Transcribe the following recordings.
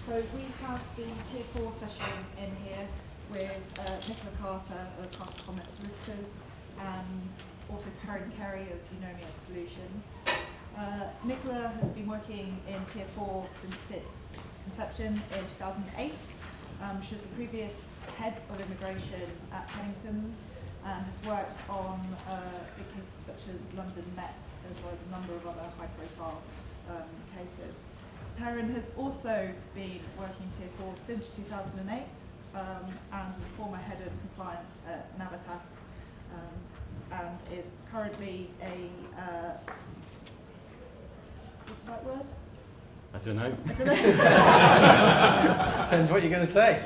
So we have the Tier 4 session in here with Nichola of Solicitors and also Perrin Carey of Eunomiasolutions. Nichola has been working in Tier 4 since its inception in 2008. She was the previous head of immigration at Pennington's and has worked on big cases such as London Met, as well as a number of other high-profile cases. Perrin has also been working Tier 4 since 2008 and was former head of compliance at Navitas and is currently a, what's the right word? I don't know. Depends what you're going to say.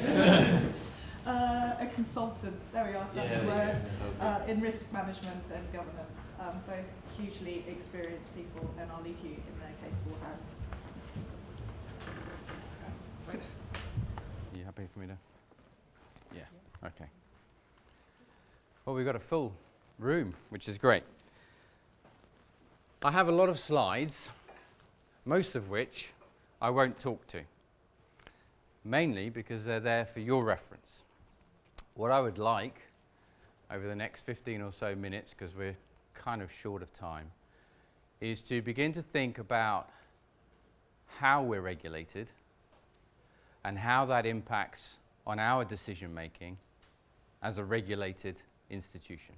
A consultant, there we are, that's the word, in risk management and governance. Both hugely experienced people, and I'll leave you in their capable hands. Are you happy for me to? Yeah, okay. Well, we've got a full room, which is great. I have a lot of slides, most of which I won't talk to, mainly because they're there for your reference. What I would like over the next 15 or so minutes, because we're kind of short of time, is to begin to think about how we're regulated and how that impacts on our decision making as a regulated institution.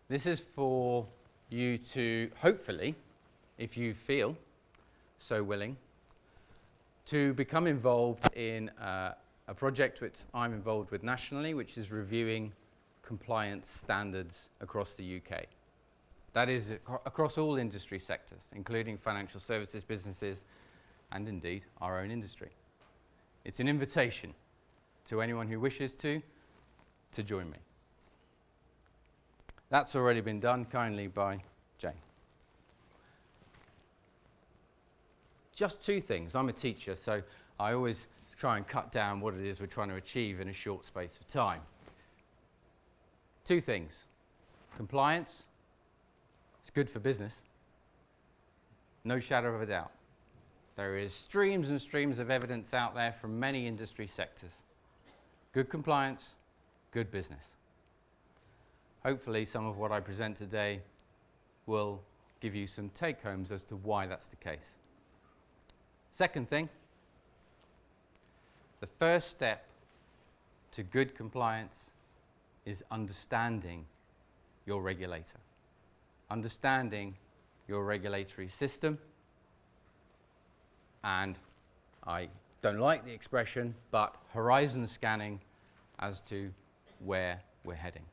This is for you to, hopefully, if you feel so willing, to become involved in a project which I'm involved with nationally, which is reviewing compliance standards across the UK. That is across all industry sectors, including financial services businesses and indeed our own industry. It's an invitation to anyone who wishes to join me. That's already been done kindly by Jane. Just two things. I'm a teacher, so I always try and cut down what it is we're trying to achieve in a short space of time. Two things. Compliance. It's good for business. No shadow of a doubt. There is streams and streams of evidence out there from many industry sectors. Good compliance, good business. Hopefully some of what I present today will give you some take-homes as to why that's the case. Second thing, the first step to good compliance is understanding your regulator, understanding your regulatory system, and I don't like the expression, but horizon scanning as to where we're heading.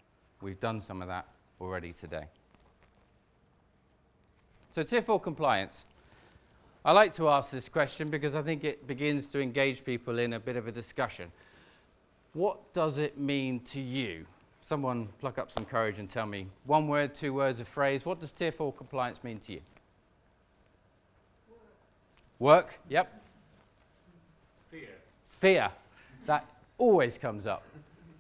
We've done some of that already today. So Tier 4 compliance. I like to ask this question because I think it begins to engage people in a bit of a discussion. What does it mean to you? Someone pluck up some courage and tell me one word, 2 words, a phrase. What does Tier 4 compliance mean to you? Work, yep. Fear. That always comes up.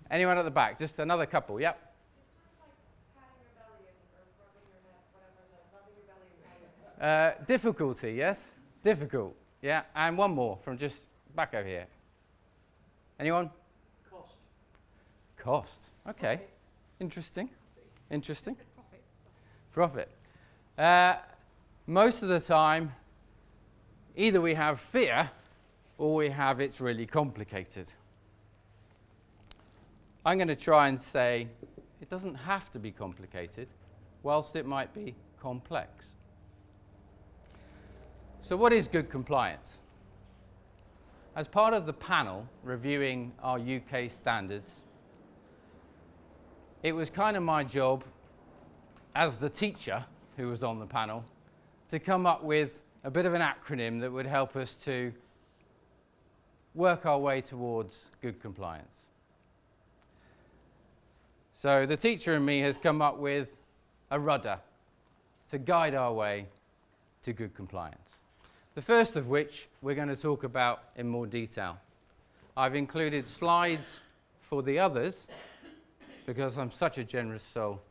Anyone at the back? Just another couple, yep. It's sort of like patting your belly or rubbing your head, rubbing your belly and rubbing. Difficulty, yes? Difficult, yeah. And one more from just back over here. Anyone? Cost, okay. Profit. Interesting. Profit. Most of the time, either we have fear or we have it's really complicated. I'm going to try and say it doesn't have to be complicated, whilst it might be complex. So what is good compliance? As part of the panel reviewing our UK standards, it was kind of my job as the teacher who was on the panel to come up with a bit of an acronym that would help us to work our way towards good compliance. So the teacher in me has come up with a rudder to guide our way to good compliance. The first of which we're going to talk about in more detail. I've included slides for the others because I'm such a generous soul,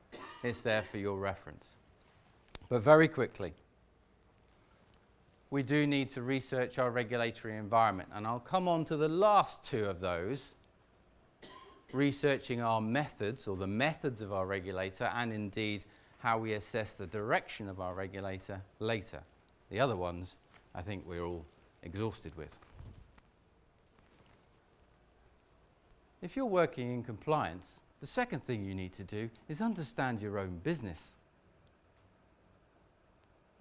it's there for your reference. But very quickly, we do need to research our regulatory environment. And I'll come on to the last two of those, researching our methods, or the methods of our regulator, and indeed how we assess the direction of our regulator later. The other ones, I think we're all exhausted with. If you're working in compliance, the second thing you need to do is understand your own business.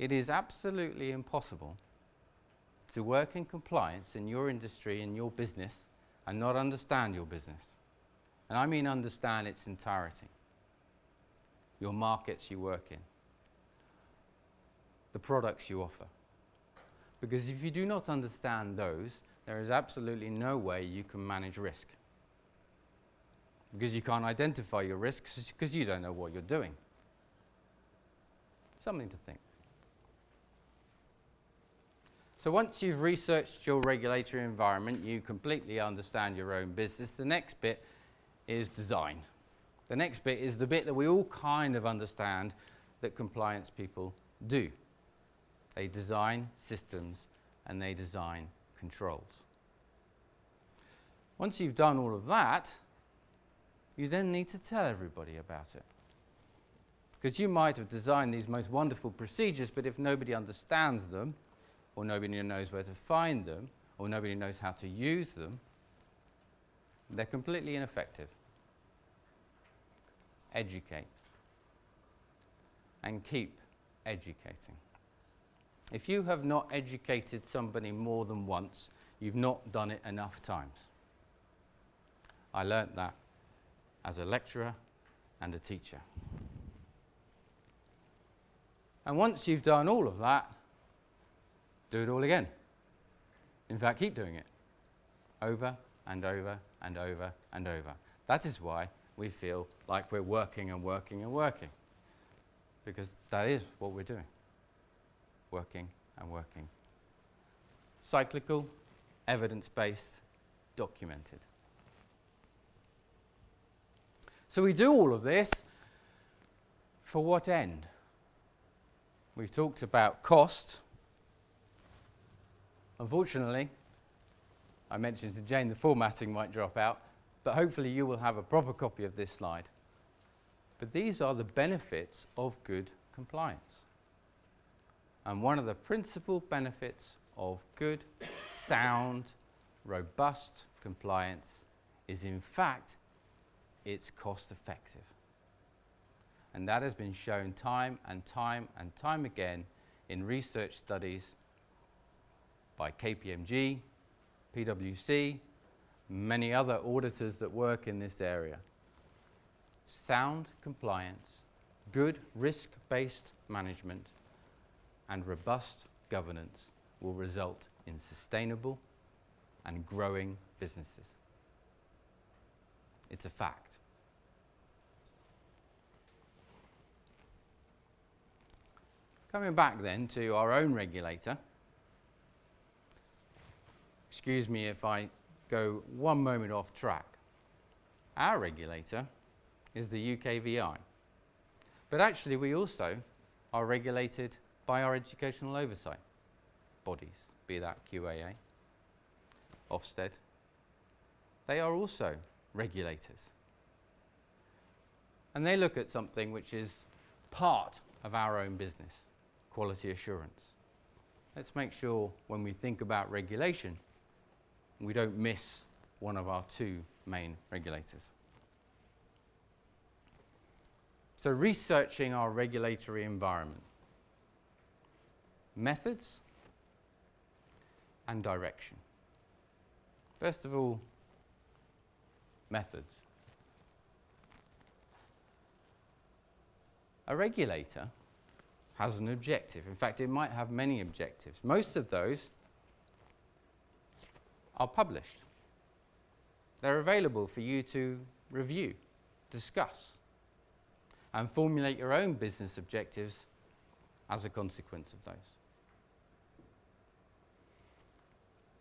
It is absolutely impossible to work in compliance in your industry, in your business, and not understand your business. And I mean understand its entirety. Your markets you work in, the products you offer. Because if you do not understand those, there is absolutely no way you can manage risk. Because you can't identify your risks because you don't know what you're doing. Something to think. So once you've researched your regulatory environment, you completely understand your own business, the next bit is design. The next bit is the bit that we all kind of understand that compliance people do. They design systems and they design controls. Once you've done all of that, you then need to tell everybody about it. Because you might have designed these most wonderful procedures, but if nobody understands them, or nobody knows where to find them, or nobody knows how to use them, they're completely ineffective. Educate. And keep educating. If you have not educated somebody more than once, you've not done it enough times. I learnt that as a lecturer and a teacher. And once you've done all of that, do it all again. In fact, keep doing it. Over and over and over and over. That is why we feel like we're working and working and working. Because that is what we're doing. Working and working. Cyclical, evidence-based, documented. So we do all of this for what end? We've talked about cost. Unfortunately, I mentioned to Jane the formatting might drop out, but hopefully you will have a proper copy of this slide. But these are the benefits of good compliance. And one of the principal benefits of good, sound, robust compliance is, in fact, it's cost effective. And that has been shown time and time and time again in research studies by KPMG, PwC, many other auditors that work in this area. Sound compliance, good risk-based management, and robust governance will result in sustainable and growing businesses. It's a fact. Coming back then to our own regulator. Excuse me if I go one moment off track. Our regulator is the UKVI. But actually we also are regulated by our educational oversight bodies, be that QAA, Ofsted. They are also regulators. And they look at something which is part of our own business, quality assurance. Let's make sure when we think about regulation, we don't miss one of our two main regulators. So researching our regulatory environment. Methods and direction. First of all, methods. A regulator has an objective. In fact, it might have many objectives. Most of those are published. They're available for you to review, discuss, and formulate your own business objectives as a consequence of those.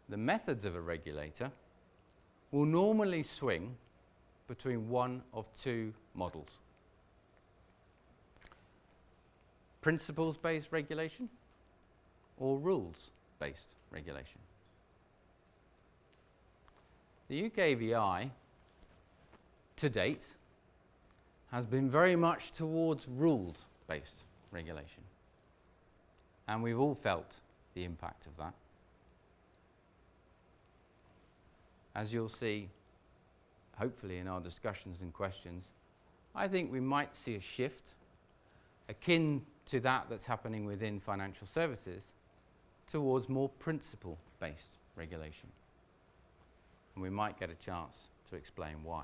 The methods of a regulator will normally swing between one of two models. Principles-based regulation or rules rules-based regulation. The UKVI, to date, has been very much towards rules-based regulation. And we've all felt the impact of that. As you'll see, hopefully in our discussions and questions, I think we might see a shift akin to that that's happening within financial services towards more principle-based regulation. And we might get a chance to explain why.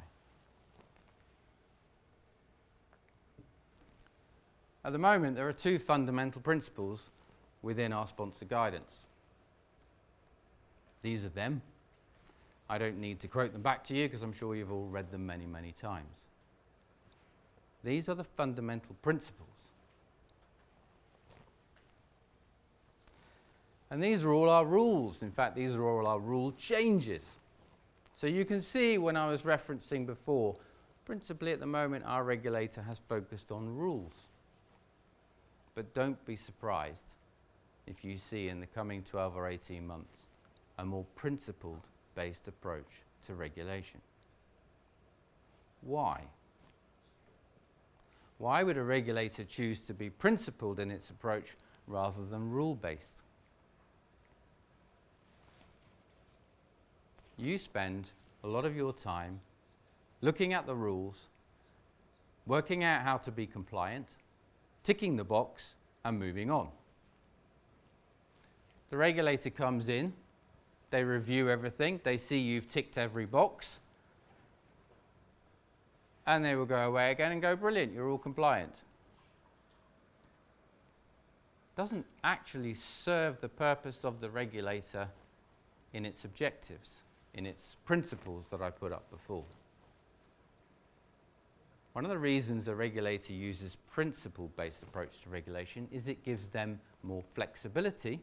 At the moment, there are two fundamental principles within our sponsor guidance. These are them. I don't need to quote them back to you because I'm sure you've all read them many, many times. These are the fundamental principles. And these are all our rules. In fact, these are all our rule changes. So you can see when I was referencing before, principally at the moment our regulator has focused on rules. But don't be surprised if you see in the coming 12 or 18 months a more principled-based approach to regulation. Why? Why would a regulator choose to be principled in its approach rather than rule-based? You spend a lot of your time looking at the rules, working out how to be compliant, ticking the box, and moving on. The regulator comes in, they review everything, they see you've ticked every box, and they will go away again and go, brilliant, you're all compliant. Doesn't actually serve the purpose of the regulator in its objectives, in its principles that I put up before. One of the reasons a regulator uses principle-based approach to regulation is it gives them more flexibility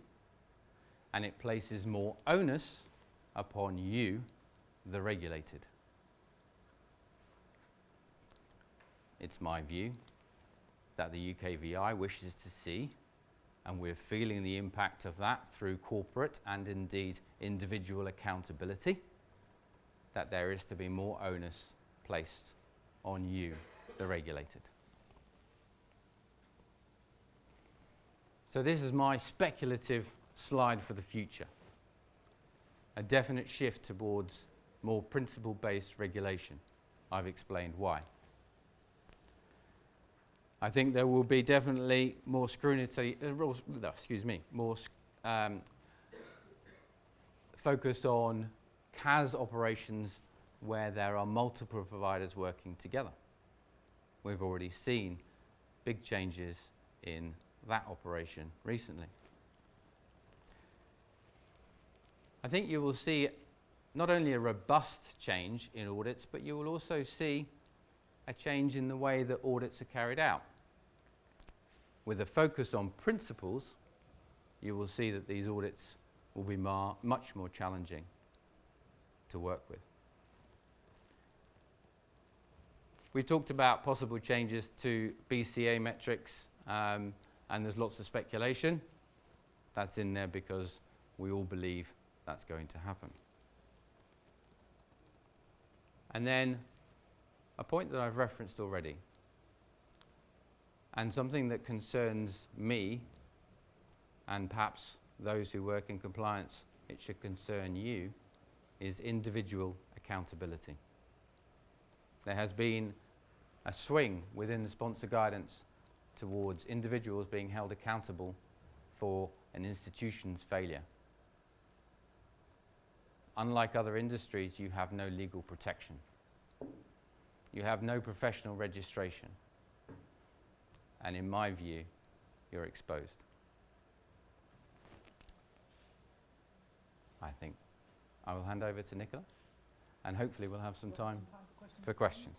and it places more onus upon you, the regulated. It's my view that the UKVI wishes to see, and we're feeling the impact of that through corporate and indeed individual accountability, that there is to be more onus placed on you, the regulated. So this is my speculative slide for the future. A definite shift towards more principle-based regulation. I've explained why. I think there will be definitely more scrutiny, more focused on CAS operations where there are multiple providers working together. We've already seen big changes in that operation recently. I think you will see not only a robust change in audits, but you will also see a change in the way that audits are carried out. With a focus on principles, you will see that these audits will be much more challenging to work with. We talked about possible changes to BCA metrics, and there's lots of speculation. That's in there because we all believe that's going to happen. And then a point that I've referenced already, and something that concerns me and perhaps those who work in compliance, it should concern you, is individual accountability. There has been a swing within the sponsor guidance towards individuals being held accountable for an institution's failure. Unlike other industries, you have no legal protection. You have no professional registration. And in my view, you're exposed. I think I will hand over to Nichola, and hopefully we'll have some time for questions.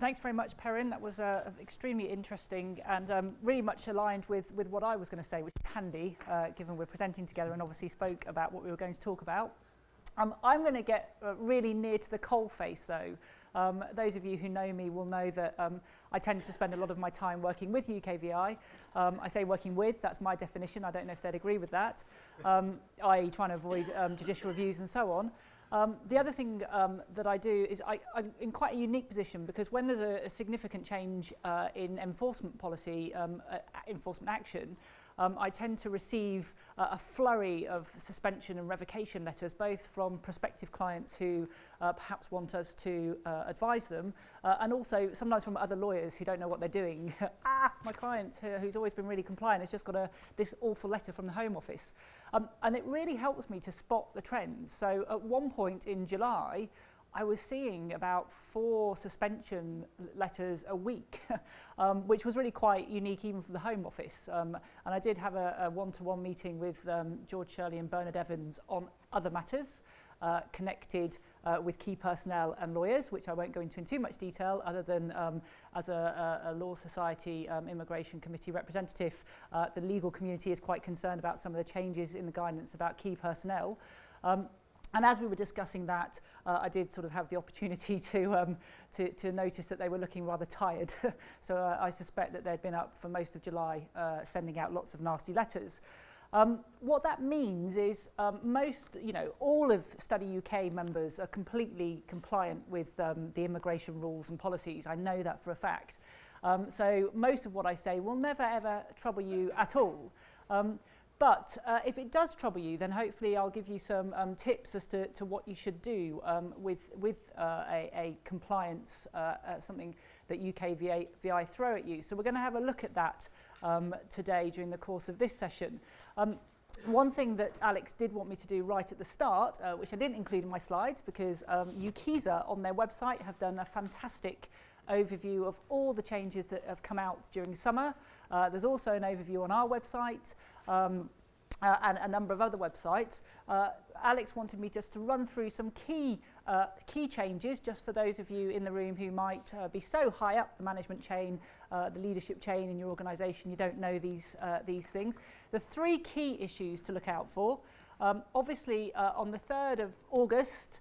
Thanks very much, Perrin. That was extremely interesting and really much aligned with what I was going to say, which is handy, given we're presenting together and obviously spoke about what we were going to talk about. I'm going to get really near to the coalface though. Those of you who know me will know that I tend to spend a lot of my time working with UKVI. I say working with, that's my definition. I don't know if they'd agree with that, i.e. trying to avoid judicial reviews and so on. The other thing that I do is I'm in quite a unique position, because when there's a significant change in enforcement policy, enforcement action, I tend to receive a flurry of suspension and revocation letters, both from prospective clients who perhaps want us to advise them, and also sometimes from other lawyers who don't know what they're doing. My client who's always been really compliant has just got this awful letter from the Home Office. And it really helps me to spot the trends. So at one point in July, I was seeing about 4 suspension letters a week, which was really quite unique even for the Home Office. And I did have a one-to-one meeting with George Shirley and Bernard Evans on other matters connected with key personnel and lawyers, which I won't go into in too much detail, other than as a Law Society Immigration Committee representative, the legal community is quite concerned about some of the changes in the guidance about key personnel. And as we were discussing that, I did sort of have the opportunity to notice that they were looking rather tired. So I suspect that they'd been up for most of July sending out lots of nasty letters. What that means is all of Study UK members are completely compliant with the immigration rules and policies. I know that for a fact. So most of what I say will never ever trouble you at all. But if it does trouble you, then hopefully I'll give you some tips as to what you should do with a compliance, something that UKVI throw at you. So we're going to have a look at that today during the course of this session. One thing that Alex did want me to do right at the start, which I didn't include in my slides, because UKVI on their website have done a fantastic overview of all the changes that have come out during summer. There's also an overview on our website and a number of other websites. Alex wanted me just to run through some key changes, just for those of you in the room who might be so high up the management chain, the leadership chain in your organisation, you don't know these things. The 3 key issues to look out for. Obviously, on the 3rd of August,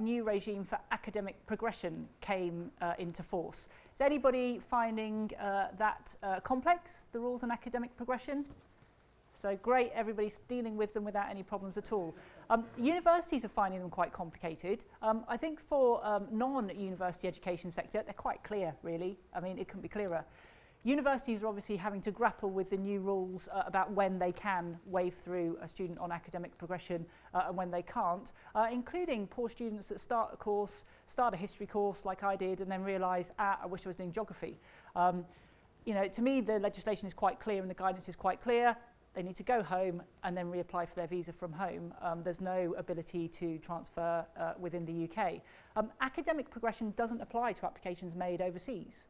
new regime for academic progression came into force. Is anybody finding that complex, the rules on academic progression? So great, everybody's dealing with them without any problems at all. Universities are finding them quite complicated. I think for non-university education sector, they're quite clear, really. I mean, it couldn't be clearer. Universities are obviously having to grapple with the new rules about when they can wave through a student on academic progression and when they can't, including poor students that start a history course like I did, and then realise, I wish I was doing geography. To me, the legislation is quite clear and the guidance is quite clear. They need to go home and then reapply for their visa from home. There's no ability to transfer within the UK. Academic progression doesn't apply to applications made overseas.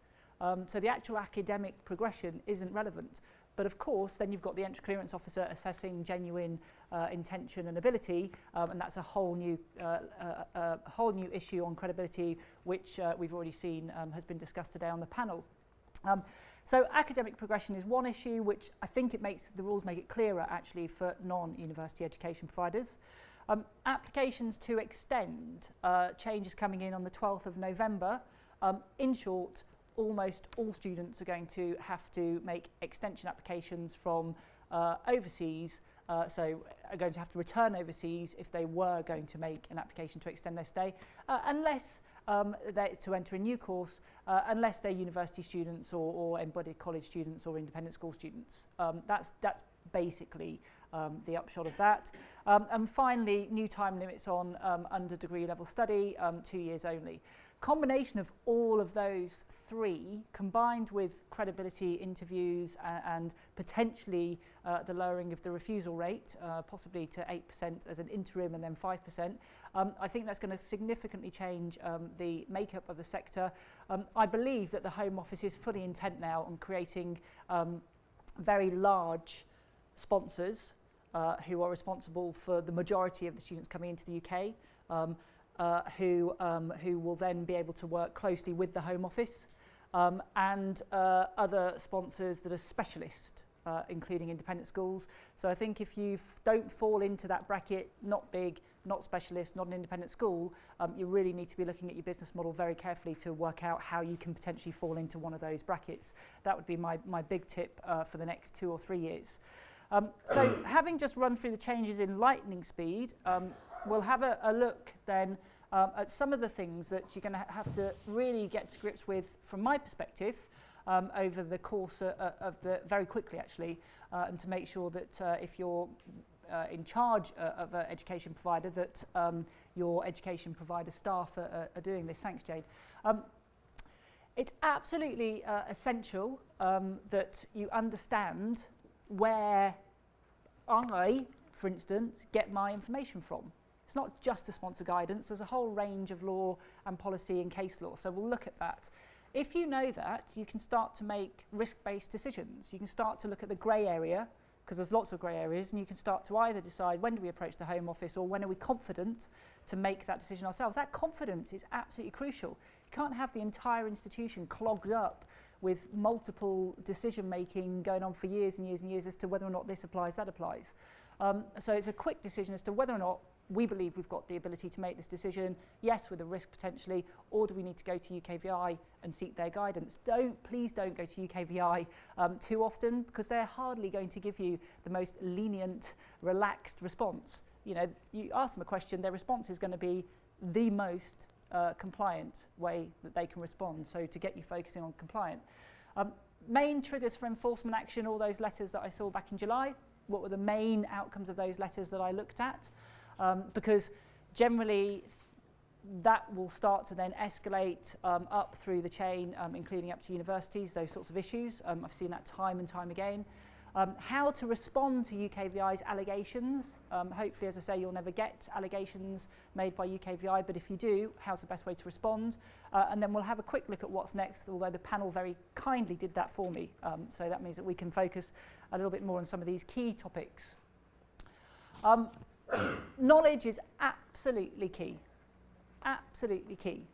So the actual academic progression isn't relevant. But of course, then you've got the entry clearance officer assessing genuine intention and ability, and that's a whole new issue on credibility, which we've already seen has been discussed today on the panel. So academic progression is one issue, which I think the rules make it clearer actually for non-university education providers. Applications to extend, changes coming in on the 12th of November. In short, almost all students are going to have to make extension applications from overseas, so are going to have to return overseas if they were going to make an application to extend their stay, unless to enter a new course, unless they're university students or embodied college students or independent school students. That's basically the upshot of that. And finally, new time limits on under degree level study, 2 years only. Combination of all of those 3, combined with credibility interviews and potentially the lowering of the refusal rate, possibly to 8% as an interim and then 5%, I think that's going to significantly change the makeup of the sector. I believe that the Home Office is fully intent now on creating very large sponsors who are responsible for the majority of the students coming into the UK. Who will then be able to work closely with the Home Office and other sponsors that are specialist, including independent schools. So I think if you don't fall into that bracket, not big, not specialist, not an independent school, you really need to be looking at your business model very carefully to work out how you can potentially fall into one of those brackets. That would be my big tip for the next 2 or 3 years. So having just run through the changes in lightning speed, we'll have a look then at some of the things that you're going to have to really get to grips with from my perspective over the course of the, very quickly actually, and to make sure that if you're in charge of an education provider, that your education provider staff are doing this. Thanks, Jade. It's absolutely essential that you understand where I, for instance, get my information from. It's not just the sponsor guidance, there's a whole range of law and policy and case law, so we'll look at that. If you know that, you can start to make risk-based decisions. You can start to look at the grey area, because there's lots of grey areas, and you can start to either decide when do we approach the Home Office or when are we confident to make that decision ourselves. That confidence is absolutely crucial. You can't have the entire institution clogged up with multiple decision making going on for years and years and years as to whether or not this applies, that applies. So it's a quick decision as to whether or not we believe we've got the ability to make this decision, yes, with a risk potentially, or do we need to go to UKVI and seek their guidance? Please don't go to UKVI too often, because they're hardly going to give you the most lenient, relaxed response. You know, you ask them a question, their response is going to be the most compliant way that they can respond, so to get you focusing on compliant. Main triggers for enforcement action, all those letters that I saw back in July, what were the main outcomes of those letters that I looked at? Because generally that will start to then escalate up through the chain, including up to universities, those sorts of issues. I've seen that time and time again. How to respond to UKVI's allegations. Hopefully, as I say, you'll never get allegations made by UKVI, but if you do, how's the best way to respond? And then we'll have a quick look at what's next, although the panel very kindly did that for me. So that means that we can focus a little bit more on some of these key topics. Knowledge is absolutely key. Absolutely key.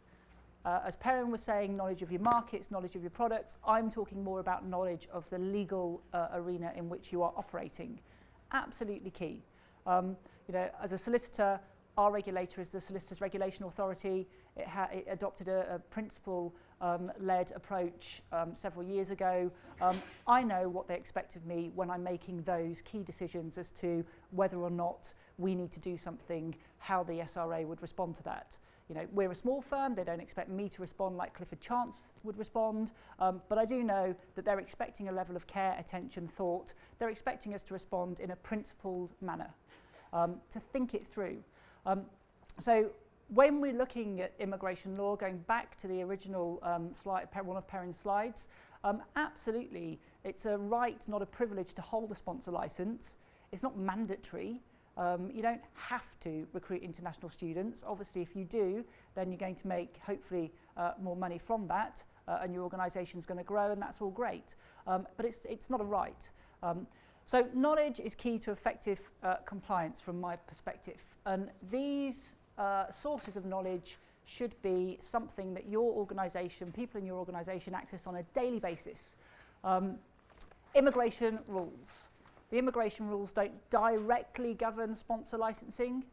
As Perrin was saying, knowledge of your markets, knowledge of your products. I'm talking more about knowledge of the legal arena in which you are operating. Absolutely key. You know, as a solicitor, our regulator is the Solicitors Regulation Authority. It adopted a principle-led approach several years ago. I know what they expect of me when I'm making those key decisions as to whether or not we need to do something, how the SRA would respond to that. You know, we're a small firm, they don't expect me to respond like Clifford Chance would respond, but I do know that they're expecting a level of care, attention, thought. They're expecting us to respond in a principled manner, to think it through. So when we're looking at immigration law, going back to the original slide, one of Perrin's slides, absolutely, it's a right, not a privilege, to hold a sponsor licence. It's not mandatory. You don't have to recruit international students. Obviously, if you do, then you're going to make, hopefully, more money from that, and your organisation's going to grow, and that's all great. But it's not a right. So knowledge is key to effective compliance from my perspective. And these sources of knowledge should be something that your organisation, people in your organisation, access on a daily basis. Immigration rules. The immigration rules don't directly govern sponsor licensing.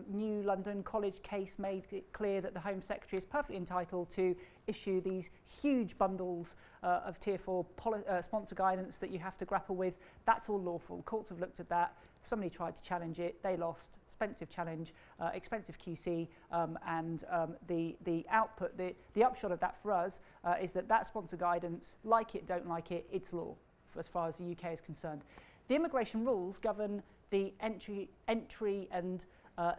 New London College case made it clear that the Home Secretary is perfectly entitled to issue these huge bundles of Tier 4 sponsor guidance that you have to grapple with. That's all lawful. Courts have looked at that. Somebody tried to challenge it. They lost. Expensive challenge, expensive QC, and the output, the upshot of that for us is that sponsor guidance, like it, don't like it, it's law as far as the UK is concerned. The immigration rules govern the entry and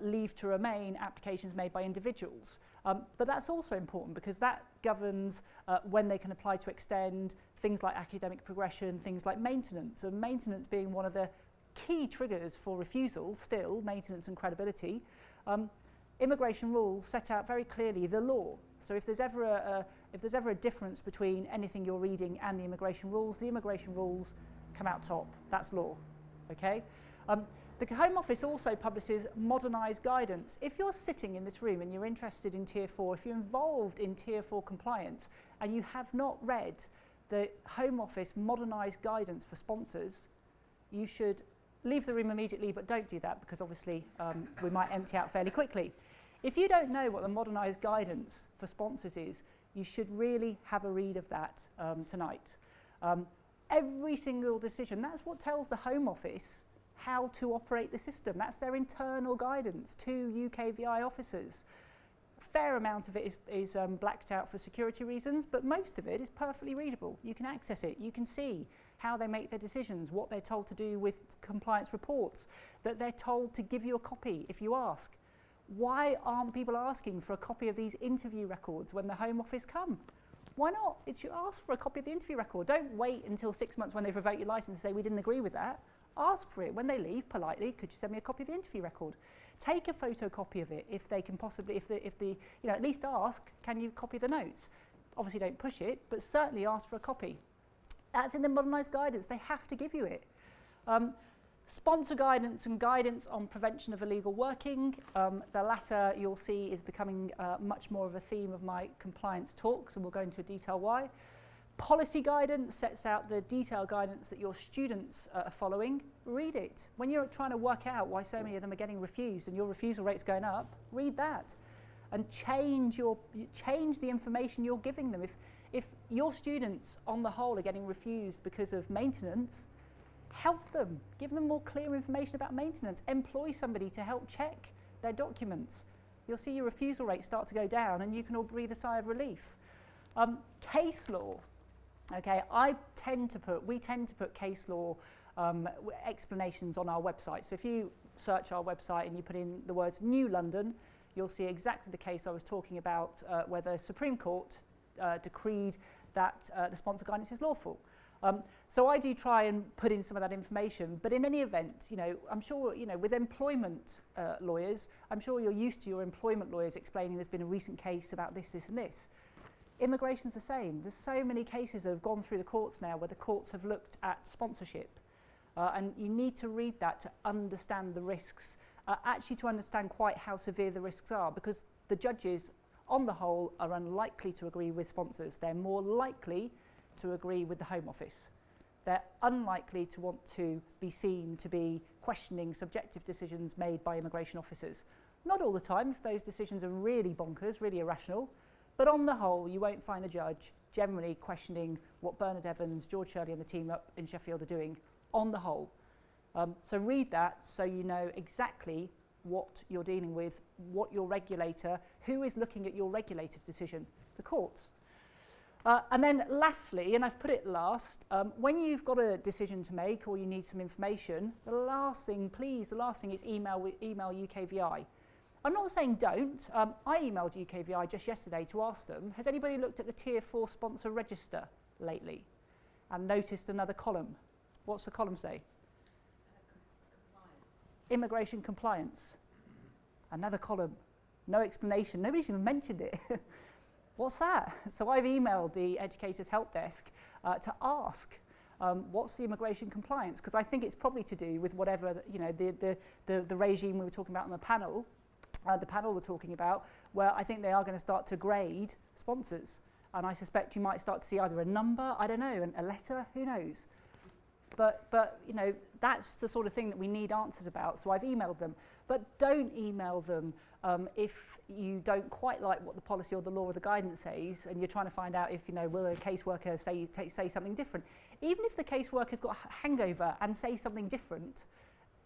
leave to remain applications made by individuals. But that's also important because that governs when they can apply to extend, things like academic progression, things like maintenance, and maintenance being one of the key triggers for refusal, still, maintenance and credibility. Immigration rules set out very clearly the law. So if there's ever a difference between anything you're reading and the immigration rules come out top. That's law, okay? The Home Office also publishes modernised guidance. If you're sitting in this room and you're interested in Tier 4, if you're involved in Tier 4 compliance and you have not read the Home Office modernised guidance for sponsors, you should leave the room immediately, but don't do that because obviously we might empty out fairly quickly. If you don't know what the modernised guidance for sponsors is, you should really have a read of that tonight. Every single decision, that's what tells the Home Office how to operate the system. That's their internal guidance to UKVI officers. A fair amount of it is blacked out for security reasons, but most of it is perfectly readable. You can access it. You can see how they make their decisions, what they're told to do with compliance reports, that they're told to give you a copy if you ask. Why aren't people asking for a copy of these interview records when the Home Office come? Why not? It's you ask for a copy of the interview record. Don't wait until 6 months when they've revoked your licence and say we didn't agree with that. Ask for it when they leave politely. Could you send me a copy of the interview record? Take a photocopy of it if they can possibly, if the at least ask, can you copy the notes? Obviously don't push it, but certainly ask for a copy. That's in the modernised guidance. They have to give you it. Sponsor guidance and guidance on prevention of illegal working. The latter, you'll see, is becoming much more of a theme of my compliance talks, and we'll go into detail why. Policy guidance sets out the detailed guidance that your students are following. Read it. When you're trying to work out why so many of them are getting refused and your refusal rate's going up, read that. And change the information you're giving them. If your students, on the whole, are getting refused because of maintenance, help them. Give them more clear information about maintenance. Employ somebody to help check their documents. You'll see your refusal rate start to go down and you can all breathe a sigh of relief. Case law. Okay, we tend to put case law explanations on our website. So if you search our website and you put in the words New London, you'll see exactly the case I was talking about where the Supreme Court decreed that the sponsor guidance is lawful. So I do try and put in some of that information, but in any event, I'm sure, with employment lawyers, I'm sure you're used to your employment lawyers explaining there's been a recent case about this, this and this. Immigration's the same. There's so many cases that have gone through the courts now where the courts have looked at sponsorship. And you need to read that to understand the risks, actually to understand quite how severe the risks are, because the judges, on the whole, are unlikely to agree with sponsors. They're more likely to agree with the Home Office. They're unlikely to want to be seen to be questioning subjective decisions made by immigration officers. Not all the time, if those decisions are really bonkers, really irrational, but on the whole, you won't find a judge generally questioning what Bernard Evans, George Shirley and the team up in Sheffield are doing, on the whole. So read that so you know exactly what you're dealing with, what your regulator, who is looking at your regulator's decision, the courts. And then lastly, and I've put it last, when you've got a decision to make or you need some information, the last thing is email UKVI. I'm not saying don't. I emailed UKVI just yesterday to ask them, has anybody looked at the Tier 4 sponsor register lately and noticed another column? What's the column say? Compliance. Immigration compliance. Another column. No explanation. Nobody's even mentioned it. What's that? So I've emailed the Educators Help Desk to ask what's the immigration compliance, because I think it's probably to do with whatever the regime we were talking about on the panel were talking about, where I think they are going to start to grade sponsors, and I suspect you might start to see either a number, I don't know, a letter, who knows. But that's the sort of thing that we need answers about. So I've emailed them, but don't email them if you don't quite like what the policy or the law or the guidance says, and you're trying to find out if will a caseworker say something different. Even if the caseworker's got a hangover and say something different,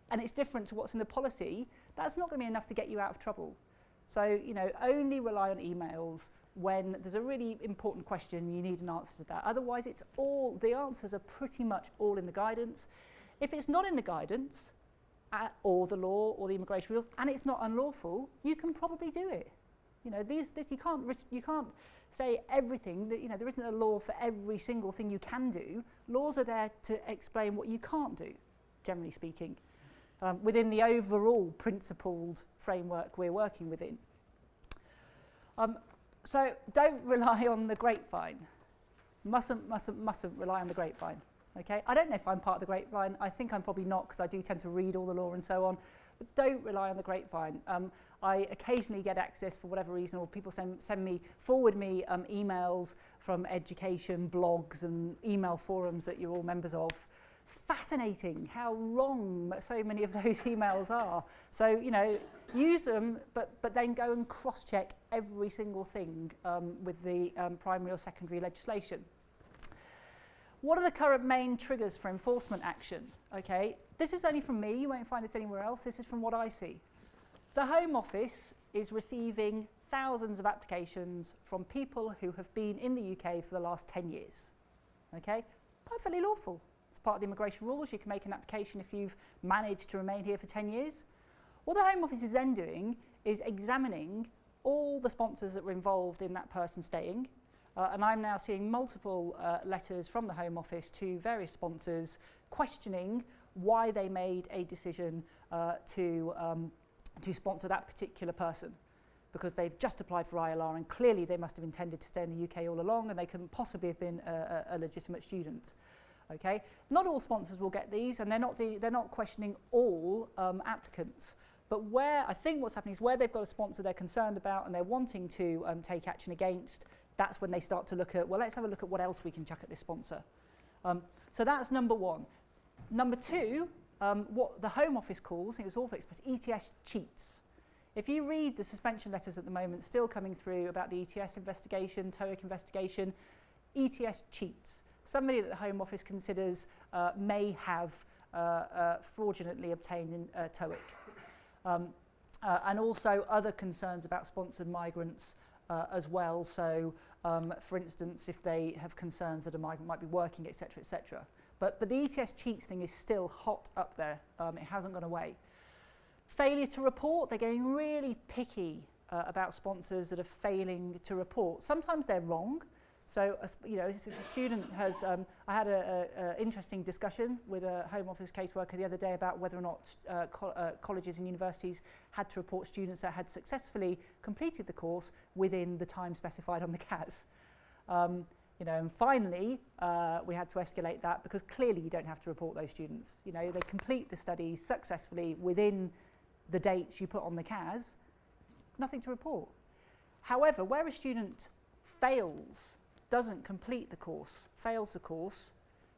and it's different to what's in the policy, that's not going to be enough to get you out of trouble. So only rely on emails when there's a really important question, you need an answer to that. Otherwise, the answers are pretty much all in the guidance. If it's not in the guidance, or the law, or the immigration rules, and it's not unlawful, you can probably do it. You can't say everything. That there isn't a law for every single thing you can do. Laws are there to explain what you can't do, generally speaking, within the overall principled framework we're working within. So don't rely on the grapevine. Mustn't rely on the grapevine. Okay? I don't know if I'm part of the grapevine. I think I'm probably not, because I do tend to read all the law and so on. But don't rely on the grapevine. I occasionally get access for whatever reason, or people forward me emails from education blogs and email forums that you're all members of, fascinating how wrong so many of those emails are. So, you know, use them, but then go and cross-check every single thing with the primary or secondary legislation. What are the current main triggers for enforcement action? Okay, this is only from me, you won't find this anywhere else, this is from what I see. The Home Office is receiving thousands of applications from people who have been in the UK for the last 10 years. Okay, perfectly lawful. It's part of the immigration rules. You can make an application if you've managed to remain here for 10 years. What the Home Office is then doing is examining all the sponsors that were involved in that person staying. And I'm now seeing multiple letters from the Home Office to various sponsors questioning why they made a decision to sponsor that particular person, because they've just applied for ILR and clearly they must have intended to stay in the UK all along and they couldn't possibly have been a legitimate student. Okay, not all sponsors will get these, and they're not questioning all applicants. But where I think what's happening is where they've got a sponsor they're concerned about and they're wanting to take action against, that's when they start to look at, well, let's have a look at what else we can chuck at this sponsor. So that's number one. Number two, what the Home Office calls, it was all expressed, ETS cheats. If you read the suspension letters at the moment still coming through about the ETS investigation, TOEIC investigation, ETS cheats. Somebody that the Home Office considers may have fraudulently obtained in TOEIC. And also other concerns about sponsored migrants as well. So, for instance, if they have concerns that a migrant might be working, etc., etc. But the ETS cheats thing is still hot up there. It hasn't gone away. Failure to report, they're getting really picky about sponsors that are failing to report. Sometimes they're wrong. So, you know, if a student has, I had an interesting discussion with a Home Office caseworker the other day about whether or not colleges and universities had to report students that had successfully completed the course within the time specified on the CAS. You know, and finally, we had to escalate that because clearly you don't have to report those students. You know, they complete the studies successfully within the dates you put on the CAS, nothing to report. However, where a student fails, doesn't complete the course, fails the course,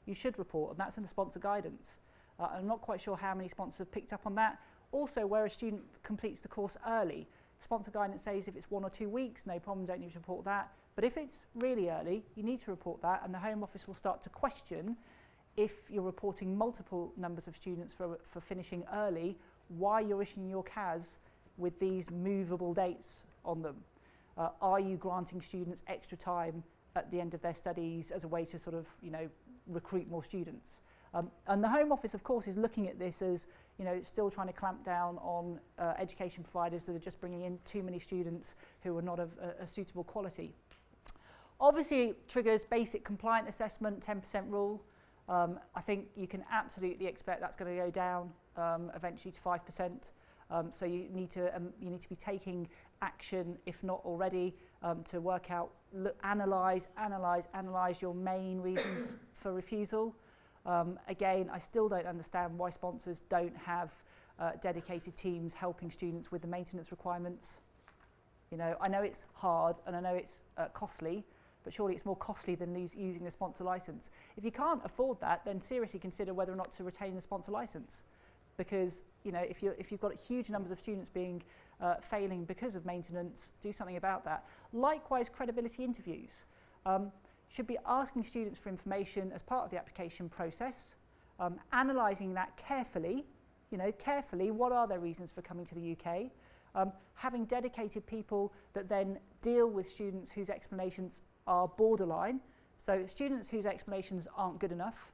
you should report, and that's in the sponsor guidance. I'm not quite sure how many sponsors have picked up on that. Also, where a student completes the course early, sponsor guidance says if it's 1 or 2 weeks, no problem, don't need to report that. But if it's really early, you need to report that, and the Home Office will start to question if you're reporting multiple numbers of students for finishing early, why you're issuing your CAS with these movable dates on them. Are you granting students extra time at the end of their studies as a way to sort of, you know, recruit more students? And the Home Office, of course, is looking at this as, you know, still trying to clamp down on education providers that are just bringing in too many students who are not of a suitable quality. Obviously, it triggers basic compliant assessment, 10% rule. I think you can absolutely expect that's going to go down eventually to 5%. So you need to be taking action, if not already, to work out, analyse your main reasons for refusal. Again, I still don't understand why sponsors don't have dedicated teams helping students with the maintenance requirements. You know, I know it's hard and I know it's costly, but surely it's more costly than using a sponsor licence. If you can't afford that, then seriously consider whether or not to retain the sponsor licence. Because, you know, if you've got huge numbers of students being failing because of maintenance, do something about that. Likewise, credibility interviews. Should be asking students for information as part of the application process, analysing that carefully, you know, what are their reasons for coming to the UK, having dedicated people that then deal with students whose explanations are borderline. So students whose explanations aren't good enough,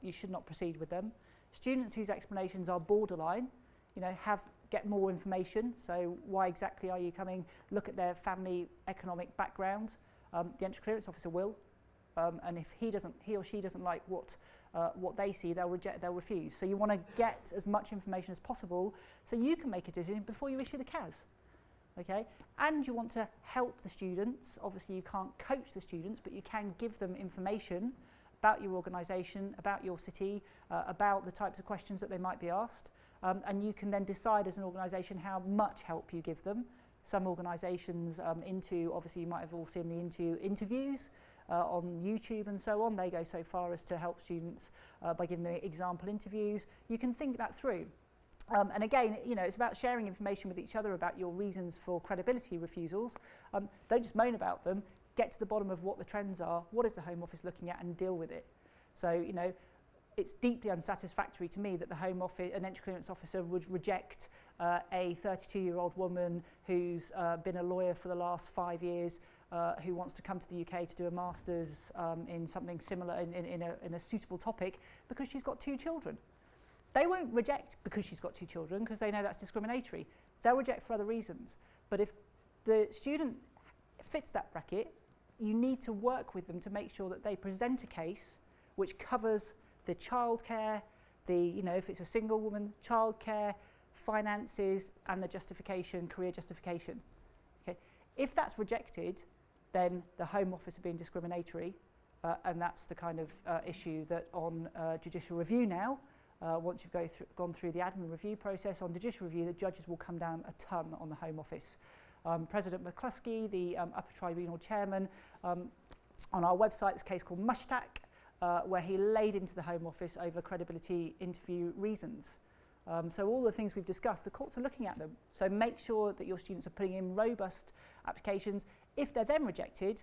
you should not proceed with them. Students whose explanations are borderline, you know, get more information. So why exactly are you coming? Look at their family economic background. The entry clearance officer will, and if he or she doesn't like what they see, they'll refuse. So you want to get as much information as possible so you can make a decision before you issue the CAS. Okay, and you want to help the students. Obviously, you can't coach the students, but you can give them information about your organisation, about your city, about the types of questions that they might be asked, and you can then decide as an organisation how much help you give them. Some organisations obviously you might have all seen the interviews, on YouTube and so on. They go so far as to help students by giving them example interviews. You can think that through. And again, you know, it's about sharing information with each other about your reasons for credibility refusals. Don't just moan about them. Get to the bottom of what the trends are, what is the Home Office looking at, and deal with it. So, you know, it's deeply unsatisfactory to me that the Home Office, an entry clearance officer, would reject a 32-year-old woman who's been a lawyer for the last 5 years, who wants to come to the UK to do a master's in something similar, in a suitable topic, because she's got 2 children. They won't reject because she's got 2 children, because they know that's discriminatory. They'll reject for other reasons. But if the student fits that bracket, you need to work with them to make sure that they present a case which covers the childcare, you know, if it's a single woman, childcare, finances, and the justification, career justification. Okay. If that's rejected, then the Home Office are being discriminatory, and that's the kind of issue that on judicial review now, once you've gone through the admin review process, on judicial review, the judges will come down a ton on the Home Office. President McCluskey, the upper tribunal chairman, on our website, there's a case called Mushtaq, where he laid into the Home Office over credibility interview reasons. So all the things we've discussed, the courts are looking at them. So make sure that your students are putting in robust applications. If they're then rejected,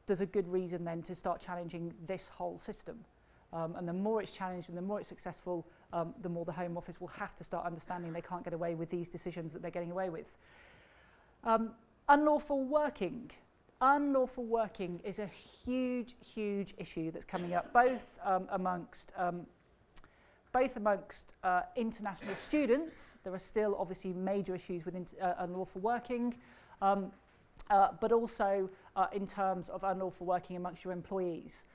there's a good reason then to start challenging this whole system. And the more it's challenged and the more it's successful, the more the Home Office will have to start understanding they can't get away with these decisions that they're getting away with. Unlawful working. Unlawful working is a huge, huge issue that's coming up both amongst international students. There are still obviously major issues with unlawful working, but also in terms of unlawful working amongst your employees.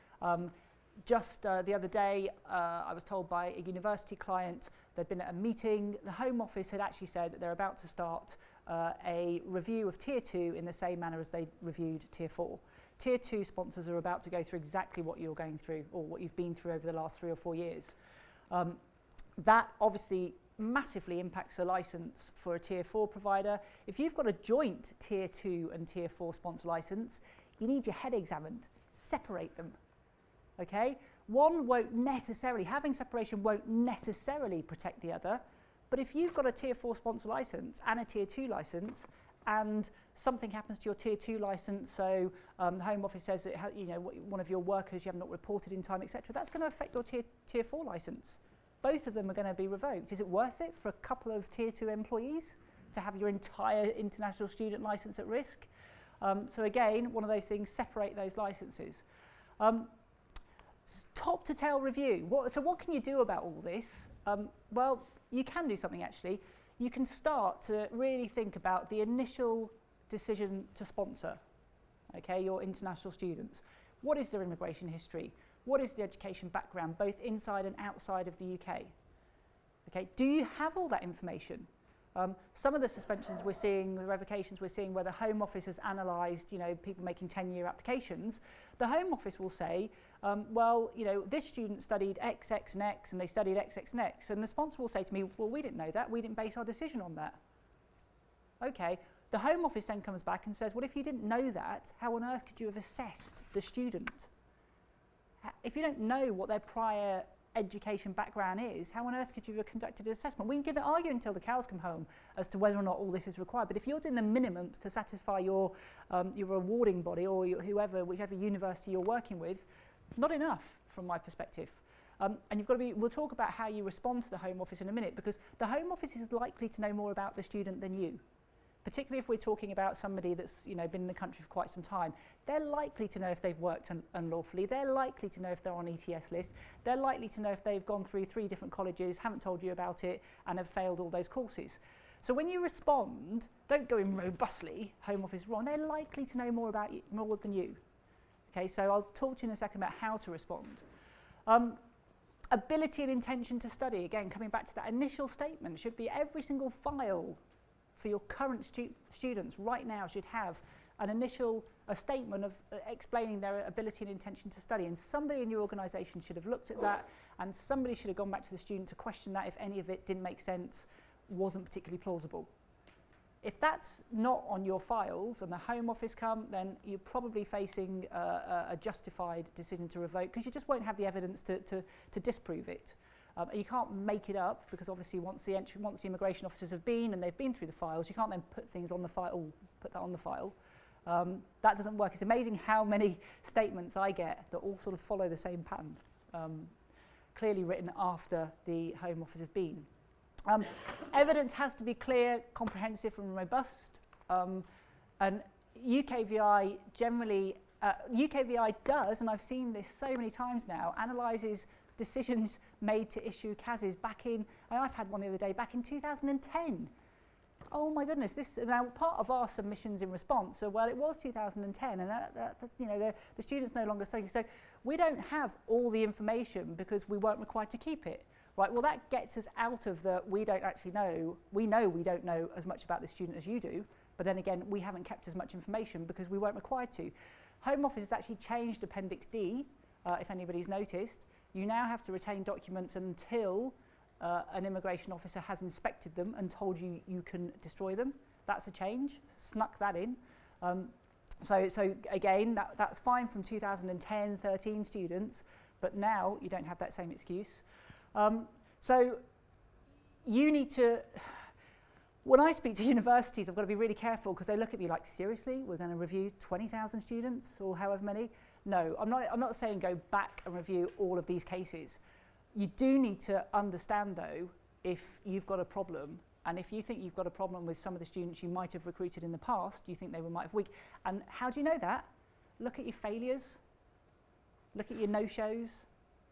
Just the other day, I was told by a university client they'd been at a meeting. The Home Office had actually said that they're about to start a review of Tier 2 in the same manner as they reviewed Tier 4. Tier 2 sponsors are about to go through exactly what you're going through, or what you've been through over the last 3 or 4 years. That obviously massively impacts the licence for a Tier 4 provider. If you've got a joint Tier 2 and Tier 4 sponsor licence, you need your head examined. Separate them. Okay? One won't necessarily, having separation won't necessarily protect the other, but if you've got a Tier 4 sponsor licence and a Tier 2 licence, and something happens to your Tier 2 licence, so the Home Office says that one of your workers you have not reported in time, etc., that's going to affect your Tier 4 licence. Both of them are going to be revoked. Is it worth it for a couple of Tier 2 employees to have your entire international student licence at risk? So again, one of those things, separate those licences. Top to tail review. So what can you do about all this? Well, you can do something actually. You can start to really think about the initial decision to sponsor, okay, your international students. What is their immigration history? What is the education background, both inside and outside of the UK? Okay, do you have all that information? Some of the suspensions we're seeing, the revocations we're seeing, where the Home Office has analysed, people making 10-year applications, the Home Office will say, well, this student studied X, X, and X, and they studied X, X, and X, and the sponsor will say to me, well, we didn't know that, we didn't base our decision on that. Okay, the Home Office then comes back and says, well, if you didn't know that, how on earth could you have assessed the student? If you don't know what their prior education background is, how on earth could you have conducted an assessment? We can argue until the cows come home as to whether or not all this is required, but if you're doing the minimums to satisfy your awarding body or whichever university you're working with, not enough from my perspective. And you've got to be, we'll talk about how you respond to the Home Office in a minute, because the Home Office is likely to know more about the student than you. Particularly if we're talking about somebody that's been in the country for quite some time. They're likely to know if they've worked unlawfully. They're likely to know if they're on ETS list. They're likely to know if they've gone through 3 different colleges, haven't told you about it, and have failed all those courses. So when you respond, don't go in robustly, Home Office wrong. They're likely to know more about you, more than you. Okay, so I'll talk to you in a second about how to respond. Ability and intention to study, again, coming back to that initial statement, should be every single file for your current students right now should have a statement of explaining their ability and intention to study, and somebody in your organisation should have looked at that, and somebody should have gone back to the student to question that if any of it didn't make sense, wasn't particularly plausible. If that's not on your files and the Home Office come, then you're probably facing a justified decision to revoke, because you just won't have the evidence to disprove it. You can't make it up, because obviously once the immigration officers have been and they've been through the files, you can't then put things on the file, put that on the file. That doesn't work. It's amazing how many statements I get that all sort of follow the same pattern, clearly written after the Home Office have been. Evidence has to be clear, comprehensive and robust, and UKVI generally, UKVI does, and I've seen this so many times now, analyses decisions made to issue CASs back in, and I've had one the other day, back in 2010. Oh my goodness, this now part of our submissions in response, so well it was 2010 and the student's no longer studying, so we don't have all the information because we weren't required to keep it. Right, well that gets us out of the we don't actually know, we don't know as much about the student as you do, but then again we haven't kept as much information because we weren't required to. Home Office has actually changed Appendix D, if anybody's noticed. You now have to retain documents until an immigration officer has inspected them and told you you can destroy them. That's a change, snuck that in. So again, that's fine from 2010, 13 students, but now you don't have that same excuse. So you need to, when I speak to universities, I've got to be really careful because they look at me like, seriously, we're going to review 20,000 students or however many? No, I'm not saying go back and review all of these cases. You do need to understand though, if you've got a problem, and if you think you've got a problem with some of the students you might have recruited in the past, you think they might have weak, and how do you know that? Look at your failures, look at your no-shows,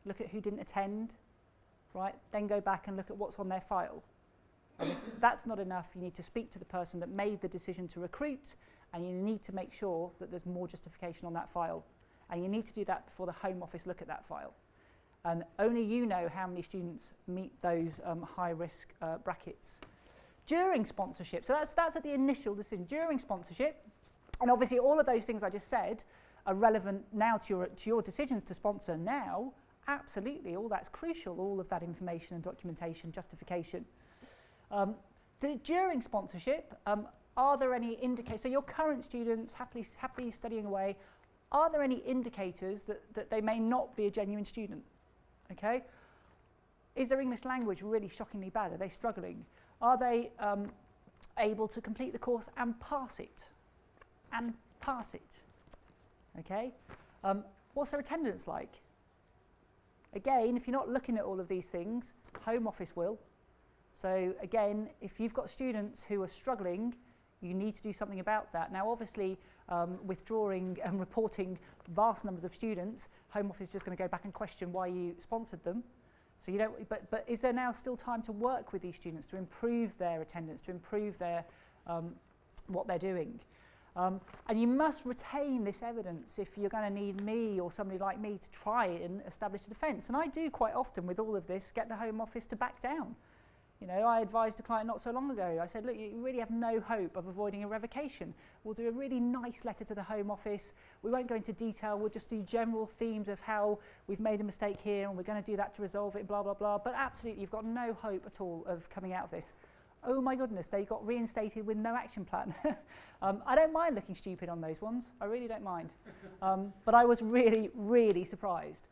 look at who didn't attend, right? Then go back and look at what's on their file. And if that's not enough, you need to speak to the person that made the decision to recruit, and you need to make sure that there's more justification on that file. And you need to do that before the Home Office look at that file. And only you know how many students meet those high-risk brackets. During sponsorship, so that's at the initial decision. During sponsorship, and obviously all of those things I just said are relevant now to your decisions to sponsor now. Absolutely, all that's crucial, all of that information and documentation, justification. During sponsorship, are there any indicators, so your current students happily studying away, are there any indicators that they may not be a genuine student? Okay? Is their English language really shockingly bad? Are they struggling? Are they able to complete the course and pass it? Okay? What's their attendance like? Again, if you're not looking at all of these things, Home Office will. So again, if you've got students who are struggling, you need to do something about that. Now obviously, withdrawing and reporting vast numbers of students, Home Office is just going to go back and question why you sponsored them. So you don't, but is there now still time to work with these students to improve their attendance, to improve their what they're doing? And you must retain this evidence if you're going to need me or somebody like me to try and establish a defence. And I do quite often with all of this get the Home Office to back down. You know, I advised a client not so long ago. I said, look, you really have no hope of avoiding a revocation. We'll do a really nice letter to the Home Office. We won't go into detail. We'll just do general themes of how we've made a mistake here and we're going to do that to resolve it, blah, blah, blah. But absolutely, you've got no hope at all of coming out of this. Oh my goodness, they got reinstated with no action plan. I don't mind looking stupid on those ones. I really don't mind. But I was really, really surprised.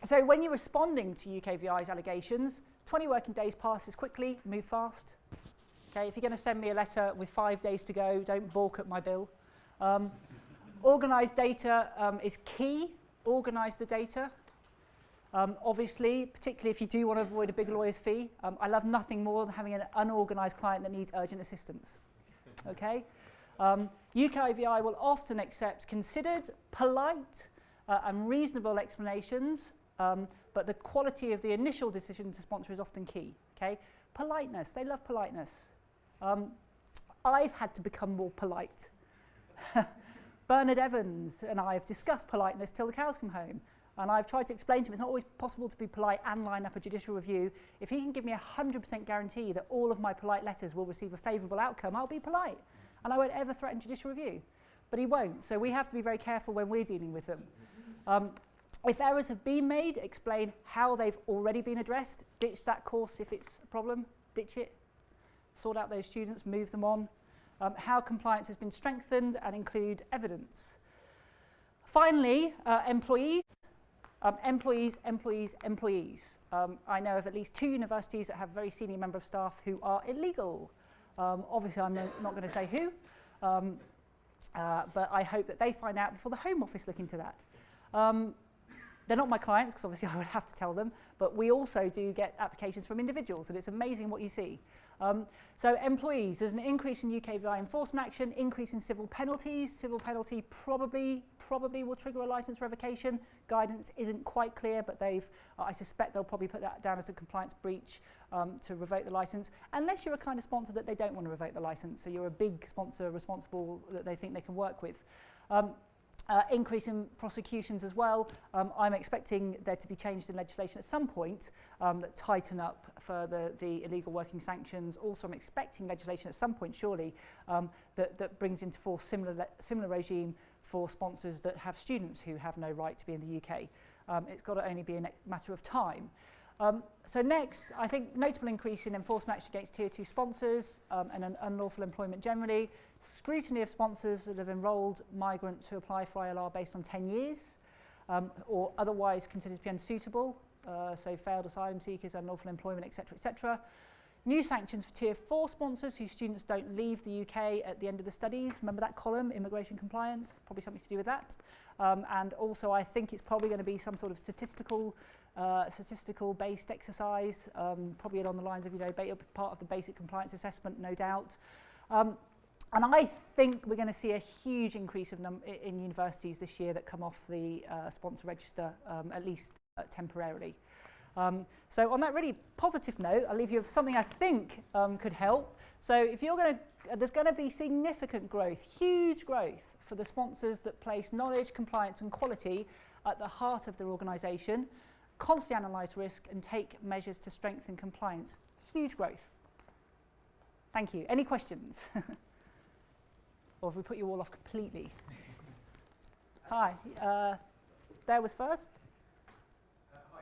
So when you're responding to UKVI's allegations, 20 working days passes quickly, move fast. Okay, if you're going to send me a letter with 5 days to go, don't balk at my bill. Organised data is key. Organise the data. Obviously, particularly if you do want to avoid a big lawyer's fee, I love nothing more than having an unorganised client that needs urgent assistance. Okay? UKVI will often accept considered, polite and reasonable explanations, but the quality of the initial decision to sponsor is often key. Okay? Politeness, they love politeness. I've had to become more polite. Bernard Evans and I have discussed politeness till the cows come home. And I've tried to explain to him it's not always possible to be polite and line up a judicial review. If he can give me 100% guarantee that all of my polite letters will receive a favourable outcome, I'll be polite. And I won't ever threaten judicial review. But he won't. So we have to be very careful when we're dealing with them. If errors have been made, explain how they've already been addressed. Ditch that course if it's a problem. Ditch it. sort out those students, move them on, how compliance has been strengthened, and include evidence. Finally, employees. Employees. I know of at least 2 universities that have very senior member of staff who are illegal. Obviously, I'm not going to say who, but I hope that they find out before the Home Office look into that. They're not my clients, because obviously I would have to tell them, but we also do get applications from individuals, and it's amazing what you see. So employees, there's an increase in UKVI enforcement action, increase in civil penalties. Civil penalty probably will trigger a licence revocation. Guidance isn't quite clear, but I suspect they'll probably put that down as a compliance breach to revoke the licence, unless you're a kind of sponsor that they don't want to revoke the licence, so you're a big sponsor responsible that they think they can work with. Increase in prosecutions as well. I'm expecting there to be changes in legislation at some point that tighten up further the illegal working sanctions. Also, I'm expecting legislation at some point, surely, that brings into force similar regime for sponsors that have students who have no right to be in the UK. It's got to only be a matter of time. So next, I think notable increase in enforcement action against Tier 2 sponsors and an unlawful employment generally. Scrutiny of sponsors that have enrolled migrants who apply for ILR based on 10 years or otherwise considered to be unsuitable, so failed asylum seekers, unlawful employment, etc., etc. New sanctions for Tier 4 sponsors whose students don't leave the UK at the end of the studies. Remember that column, immigration compliance? Probably something to do with that. And also, I think it's probably going to be some sort of statistical-based exercise, probably along the lines of, part of the basic compliance assessment, no doubt. And I think we're going to see a huge increase in universities this year that come off the sponsor register, at least temporarily. So on that really positive note, I'll leave you with something I think could help. So if you're there's going to be significant growth, huge growth for the sponsors that place knowledge, compliance and quality at the heart of their organisation, constantly analyse risk and take measures to strengthen compliance. Huge growth. Thank you. Any questions? Or have we put you all off completely? Hi. There was first. Hi, I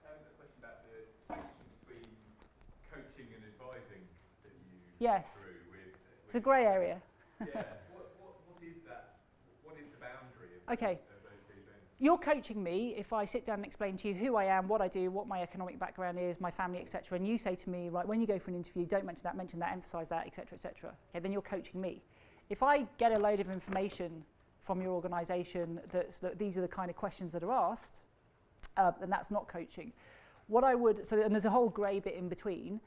have a question about the distinction between coaching and advising that you Yes. through with It's a grey area. Yeah. What is that? What is the boundary of, Okay. of those two things? You're coaching me if I sit down and explain to you who I am, what I do, what my economic background is, my family, etc. And you say to me, right, when you go for an interview, don't mention that, emphasise that, etc., etc. Okay, then you're coaching me. If I get a load of information from your organisation that these are the kind of questions that are asked, then that's not coaching. What I would, and there's a whole grey bit in between,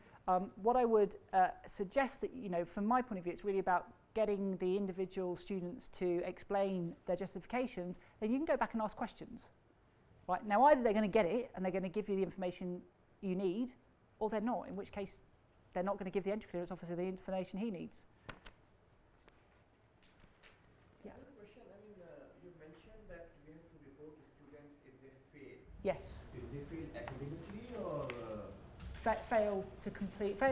what I would suggest that, from my point of view, it's really about getting the individual students to explain their justifications, then you can go back and ask questions. Right? Now, either they're going to get it and they're going to give you the information you need, or they're not, in which case they're not going to give the entry clearance officer the information he needs. Yeah. I have a question. You mentioned that we have to report to students if they fail. Yes. If they fail academically or fail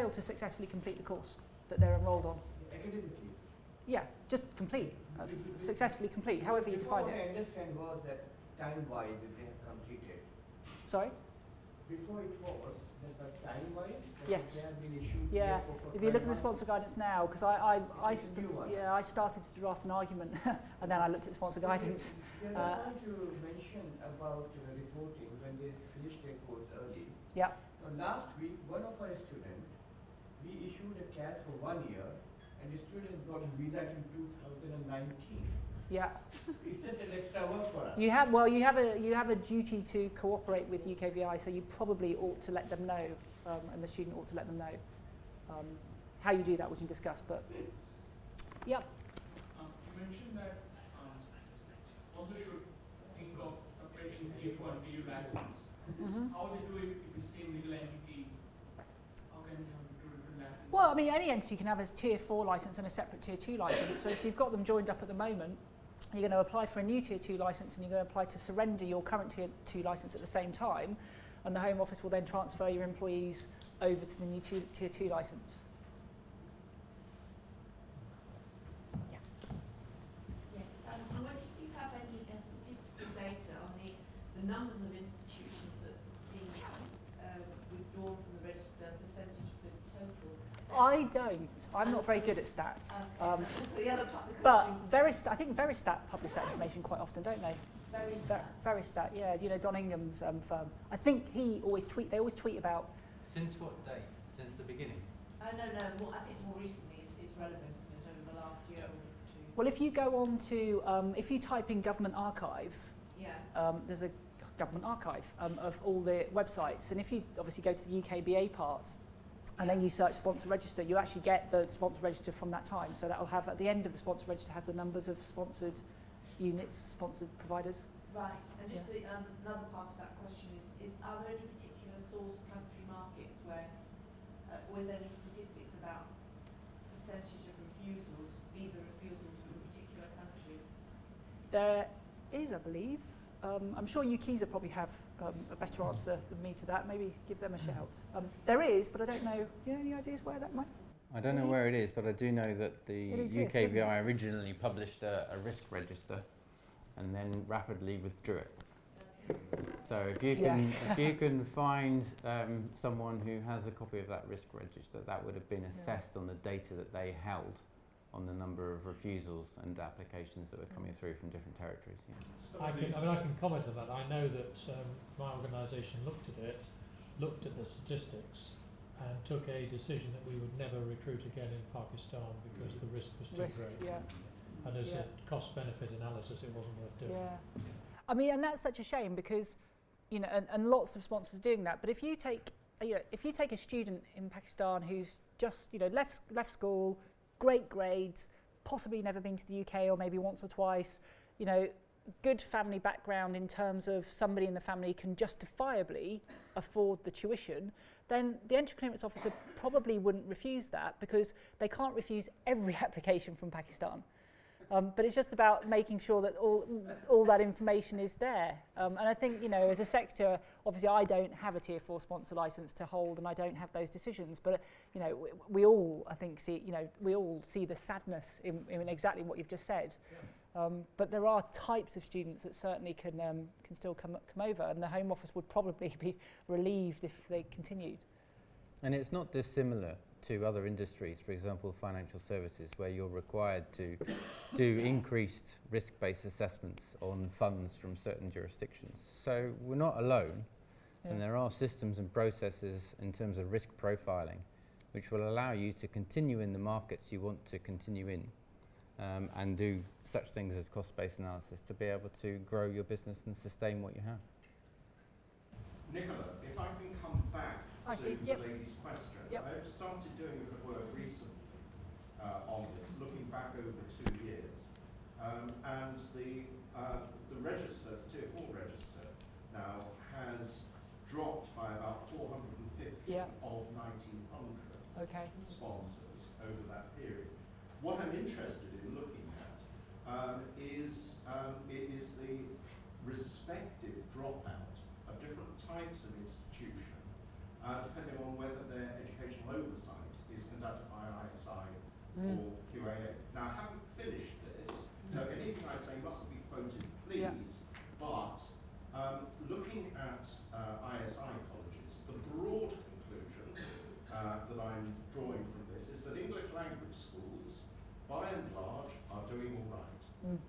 to successfully complete the course that they're enrolled on. academically? Yeah, just complete, successfully complete, however you define Before it. I understand was that time-wise if they have completed. Sorry? Before it was that time-wise Yes. they have been issued. Yeah. therefore for If you look at the 12 sponsor guidance now, because I started to draft an argument and then I looked at the sponsor guidance. The other point you mentioned about reporting when they finish their course early. Yeah. Now, last week, one of our students, we issued a CAS for 1 year, and the student got a visa in 2019. Yeah. It's just an extra work for us. You have a duty to cooperate with UKVI, so you probably ought to let them know, and the student ought to let them know. How you do that we can discuss, but yep. You mentioned that sponsors should think of separating Tier 4 and Tier 2 license. How they do it if the same legal entity? How can you have two different licenses? Well, I mean, any entity can have a Tier 4 licence and a separate Tier 2 licence. So if you've got them joined up at the moment, you're going to apply for a new Tier 2 licence and you're going to apply to surrender your current Tier 2 licence at the same time, and the Home Office will then transfer your employees over to the new Tier 2 licence. Yes, I wonder if you have any statistical data on the numbers of institutions that have been withdrawn from the register, percentage of the total I don't. I'm not very good at stats. So the other part of the But question, I think Veristat publish that information quite often, don't they? Veristat, yeah. You know, Don Ingham's firm. I think they always tweet about. Since what date? Since the beginning? no, I think more recently it's relevant, isn't it, over the last year or two? Well, if you go on to, if you type in government archive, Yeah. there's a government archive of all the websites. And if you obviously go to the UKVI part, and then you search sponsor register, you actually get the sponsor register from that time. So that will have, at the end of the sponsor register, has the numbers of sponsored units, sponsored providers. Right, and just another part of that question is are there any particular source country markets where, or is there any statistics about percentage of refusals, visa refusals from particular countries? There is, I believe. I'm sure UKVI probably have a better answer than me to that. Maybe give them a shout. There is, but I don't know. Do you know any ideas where that might? I don't know where it is, but I do know that the It exists, doesn't UKVI originally published a risk register and then rapidly withdrew it. So if you can, Yes. if you can find someone who has a copy of that risk register, that would have been assessed on the data that they held on the number of refusals and applications that were coming through from different territories. Yeah. I can comment on that. I know that my organisation looked at the statistics and took a decision that we would never recruit again in Pakistan because the risk was too great. Yeah. And as Yeah. a cost-benefit analysis, it wasn't worth doing. Yeah. I mean, and that's such a shame because, you know, and lots of sponsors are doing that. But if you take a student in Pakistan who's just, you know, left school, great grades, possibly never been to the UK or maybe once or twice, you know, good family background in terms of somebody in the family can justifiably afford the tuition, then the entry clearance officer probably wouldn't refuse that because they can't refuse every application from Pakistan. But it's just about making sure that all that information is there. And I think, you know, as a sector, obviously I don't have a Tier 4 sponsor licence to hold and I don't have those decisions. But, you know, we all, I think, we all see the sadness in exactly what you've just said. Yeah. But there are types of students that certainly can still come over, and the Home Office would probably be relieved if they continued. And it's not dissimilar to other industries, for example, financial services, where you're required to do increased risk-based assessments on funds from certain jurisdictions. So we're not alone, and there are systems and processes in terms of risk profiling which will allow you to continue in the markets you want to continue in, and do such things as cost-based analysis to be able to grow your business and sustain what you have. Nichola, if I can come back to the Yep. lady's question. Yep. I've started doing a bit of work recently on this, looking back over 2 years. And the register, the Tier 4 register, now has dropped by about 450 of 1,900 sponsors over that period. What I'm interested in looking at is the respective dropout of different types of institution, depending on whether their educational oversight is conducted by ISI or QAA. Now, I haven't finished this, so anything I say mustn't be quoted, please. But looking at ISI colleges, the broad conclusion that I'm drawing from this is that English language schools, by and large, are doing all right.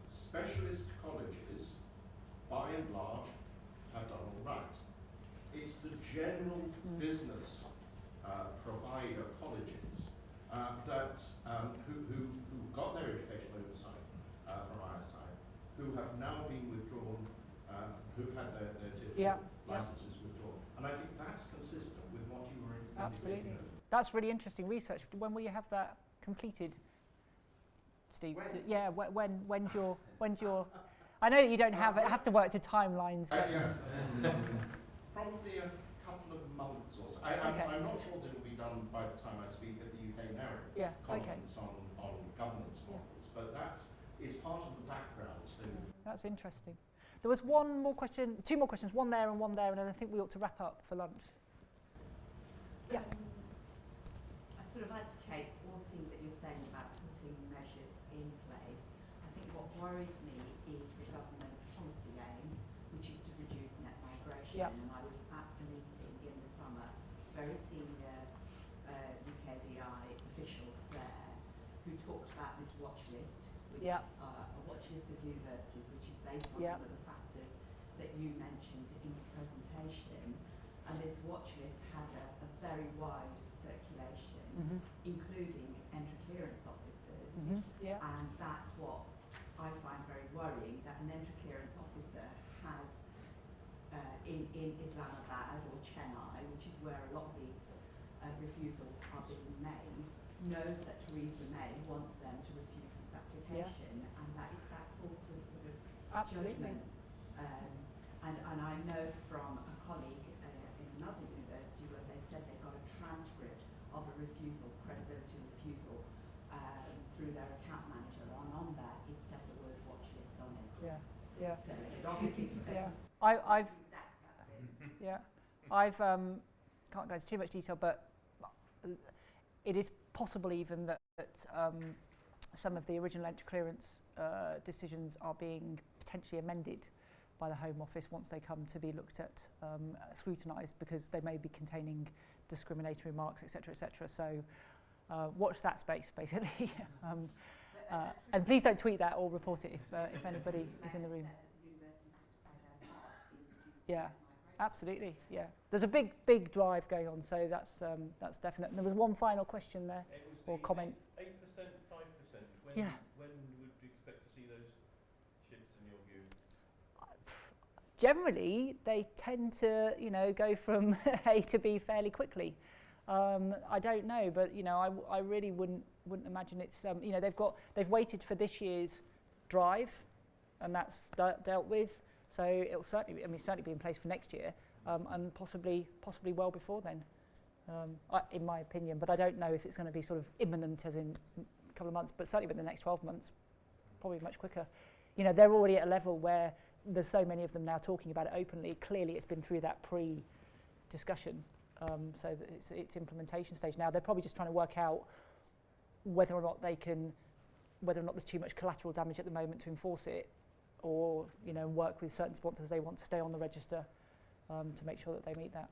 Specialist colleges, by and large, have done all right. It's the general business provider colleges who got their educational oversight from ISI, who have now been withdrawn, who've had their Tier 4 licenses withdrawn. And I think that's consistent with what you were indicating. Absolutely. That's really interesting research. When will you have that completed, Steve? When's your I know that you don't have to work to timelines, but probably a couple of months or so. I'm not sure that it will be done by the time I speak at the UK NARI conference on governance models, but it's part of the background too. That's interesting. There was one more question, 2 more questions, one there, and then I think we ought to wrap up for lunch. Yeah. I sort of advocate all the things that you're saying about putting measures in place. I think what worries me is the government policy aim, which is to reduce net migration. Yep. And I was at the meeting in the summer, very senior UKVI UKVI official there who talked about this watch list, which, Yeah. a watch list of universities, which is based on Yeah. some of the factors that you mentioned in the presentation. And this watch list has a very wide circulation, Mhm. including entry clearance officers. Mhm. Yeah. And that's what I find very worrying, that an entry clearance officer has in Islamabad or Chennai, which is where a lot of these refusals are being made, knows that Theresa May wants them to refuse this application, and that it's that sort of Absolutely. judgment. And I know from a colleague in another university where they said they got a transcript of a refusal, credibility refusal, through their account manager, and on that it said the word watch list on it. Yeah. Yeah. So it obviously Yeah. I've can't go into too much detail, but it is possible even that some of the original entry clearance decisions are being potentially amended by the Home Office once they come to be looked at, scrutinised, because they may be containing discriminatory remarks, etc., etc. So watch that space, basically. And please don't tweet that or report it if anybody is in the room. Yeah, absolutely. Yeah, there's a big drive going on, so that's definite. And there was one final question there, or comment. 8%, 5%. Yeah. When would you expect to see those shifts in your view? Generally, they tend to, go from A to B fairly quickly. I don't know, but I really wouldn't imagine it's. They've waited for this year's drive, and that's dealt with. So it'll certainly be in place for next year, and possibly well before then, in my opinion. But I don't know if it's going to be sort of imminent, as in a couple of months. But certainly within the next 12 months, probably much quicker. They're already at a level where there's so many of them now talking about it openly. Clearly, it's been through that pre-discussion, so that it's implementation stage now. They're probably just trying to work out whether or not there's too much collateral damage at the moment to enforce it, or work with certain sponsors they want to stay on the register to make sure that they meet that.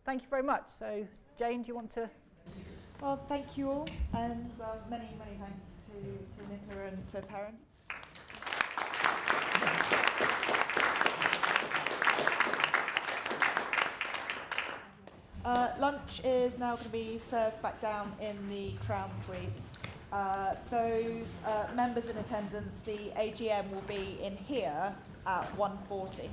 Thank you very much. So, Jane, do you want to? Well, thank you all, and many thanks to Nichola and to Perrin. Lunch is now going to be served back down in the Crown Suite. Those members in attendance, the AGM will be in here at 1:40.